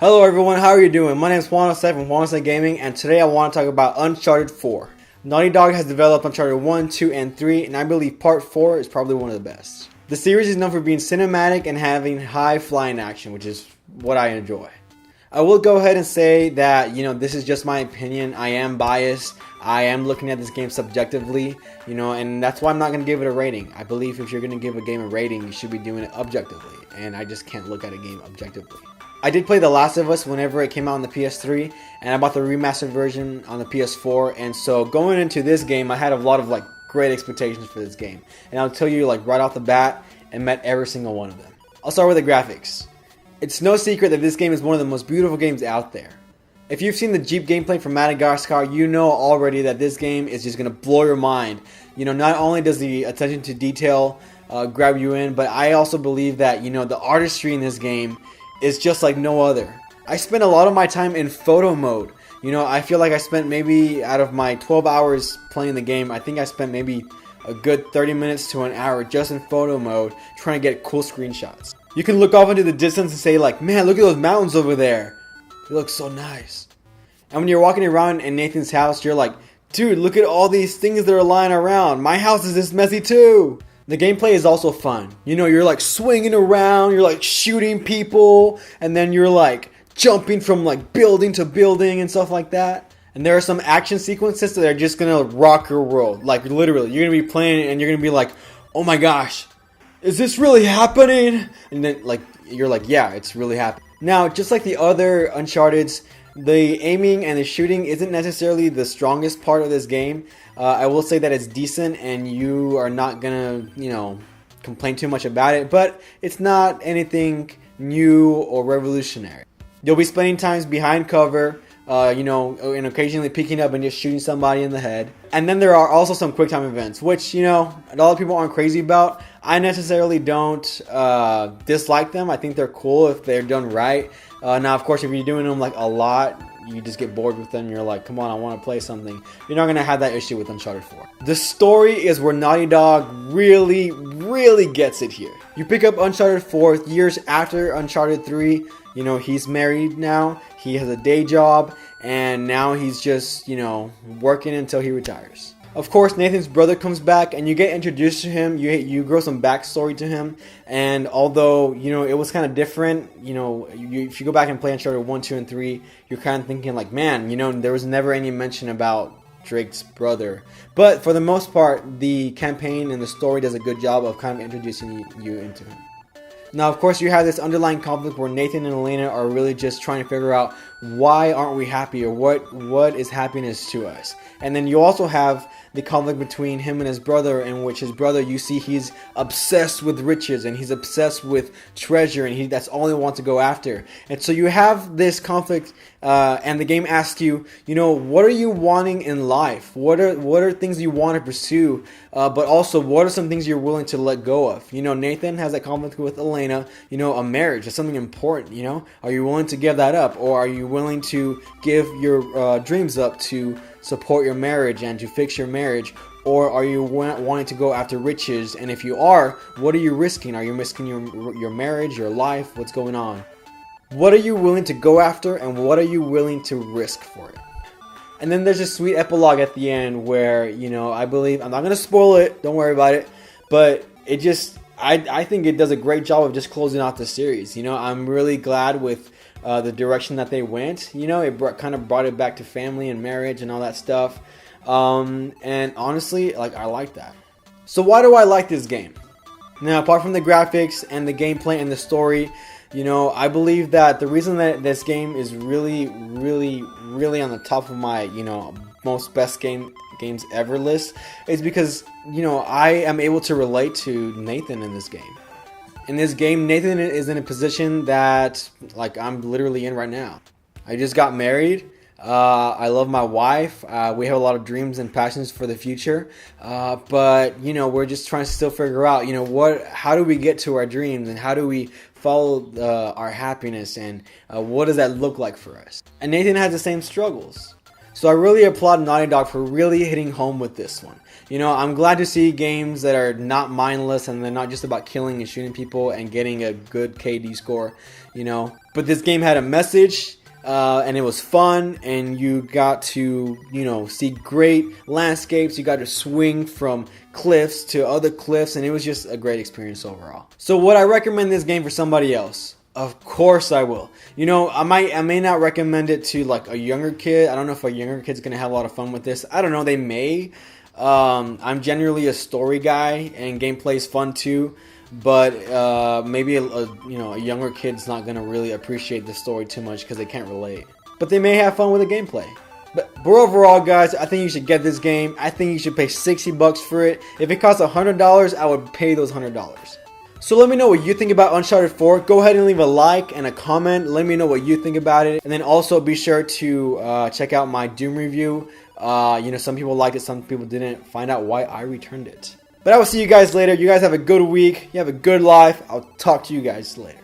Hello everyone, how are you doing? My name is Juan from Juan Gaming, and today I want to talk about Uncharted 4. Naughty Dog has developed Uncharted 1, 2, and 3, and I believe Part 4 is probably one of the best. The series is known for being cinematic and having high flying action, which is what I enjoy. I will go ahead and say that, this is just my opinion. I am biased. I am looking at this game subjectively, and that's why I'm not going to give it a rating. I believe if you're going to give a game a rating, you should be doing it objectively, and I just can't look at a game objectively. I did play The Last of Us whenever it came out on the PS3, and I bought the remastered version on the PS4, and so going into this game, I had a lot of great expectations for this game. And I'll tell you right off the bat, and met every single one of them. I'll start with the graphics. It's no secret that this game is one of the most beautiful games out there. If you've seen the Jeep gameplay from Madagascar, you know already that this game is just going to blow your mind. Not only does the attention to detail grab you in, but I also believe that, the artistry in this game is just like no other. I spent a lot of my time in photo mode. I feel like I spent maybe out of my 12 hours playing the game, I think I spent maybe a good 30 minutes to an hour just in photo mode trying to get cool screenshots. You can look off into the distance and say man, look at those mountains over there. They look so nice. And when you're walking around in Nathan's house, you're like, dude, look at all these things that are lying around. My house is this messy too. The gameplay is also fun. You're swinging around, you're shooting people, and then you're jumping from building to building and stuff like that. And there are some action sequences that are just gonna rock your world. Literally, you're gonna be playing and you're gonna be like, oh my gosh, is this really happening? And then you're yeah, it's really happening. Now, just like the other Uncharted's, the aiming and the shooting isn't necessarily the strongest part of this game. I will say that it's decent and you are not gonna, complain too much about it, but it's not anything new or revolutionary. You'll be spending times behind cover, and occasionally peeking up and just shooting somebody in the head. And then there are also some quick time events, which, a lot of people aren't crazy about. I necessarily don't dislike them. I think they're cool if they're done right. Now, of course, if you're doing them a lot, you just get bored with them. You're like, come on, I want to play something. You're not going to have that issue with Uncharted 4. The story is where Naughty Dog really, really gets it here. You pick up Uncharted 4 years after Uncharted 3. He's married now. He has a day job. And now he's just, working until he retires. Of course, Nathan's brother comes back and you get introduced to him. You grow some backstory to him. And although, it was kind of different, if you go back and play Uncharted 1, 2, and 3, you're kind of thinking man, there was never any mention about Drake's brother. But for the most part, the campaign and the story does a good job of kind of introducing you into him. Now, of course, you have this underlying conflict where Nathan and Elena are really just trying to figure out why aren't we happy, or what is happiness to us. And then you also have the conflict between him and his brother, in which his brother, you see he's obsessed with riches and he's obsessed with treasure, and that's all he wants to go after. And so you have this conflict, and the game asks you, what are you wanting in life? What are things you want to pursue? But also, what are some things you're willing to let go of? Nathan has that conflict with Elena. A marriage is something important. Are you willing to give that up, or are you willing to give your dreams up to support your marriage and to fix your marriage? Or are you wanting to go after riches? And if you are, what are you risking? Are you risking your marriage, your life? What's going on? What are you willing to go after, and what are you willing to risk for it? And then there's a sweet epilogue at the end where, I believe, I'm not going to spoil it, don't worry about it, but it just, I think it does a great job of just closing out the series. I'm really glad with the direction that they went. It kind of brought it back to family and marriage and all that stuff. And honestly, I like that. So why do I like this game? Now, apart from the graphics and the gameplay and the story, I believe that the reason that this game is really, really, really on the top of my, most best games ever list is because, I am able to relate to Nathan in this game. In this game, Nathan is in a position that, I'm literally in right now. I just got married. I love my wife. We have a lot of dreams and passions for the future. But, we're just trying to still figure out, how do we get to our dreams, and how do we follow our happiness, and what does that look like for us? And Nathan has the same struggles. So I really applaud Naughty Dog for really hitting home with this one. You know, I'm glad to see games that are not mindless and they're not just about killing and shooting people and getting a good KD score, you know. But this game had a message, and it was fun, and you got to, you know, see great landscapes. You got to swing from cliffs to other cliffs, and it was just a great experience overall. So would I recommend this game for somebody else? Of course I will. You know, I may not recommend it to like a younger kid. I don't know if a younger kid's gonna have a lot of fun with this. I don't know, they may. I'm generally a story guy, and gameplay is fun too. But maybe you know, a younger kid's not gonna really appreciate the story too much because they can't relate. But they may have fun with the gameplay. But overall, guys, I think you should get this game. I think you should pay $60 for it. If it costs $100, I would pay those $100. So let me know what you think about Uncharted 4. Go ahead and leave a like and a comment. Let me know what you think about it. And then also be sure to check out my Doom review. You know, some people liked it, some people didn't. Find out why I returned it. But I will see you guys later. You guys have a good week. You have a good life. I'll talk to you guys later.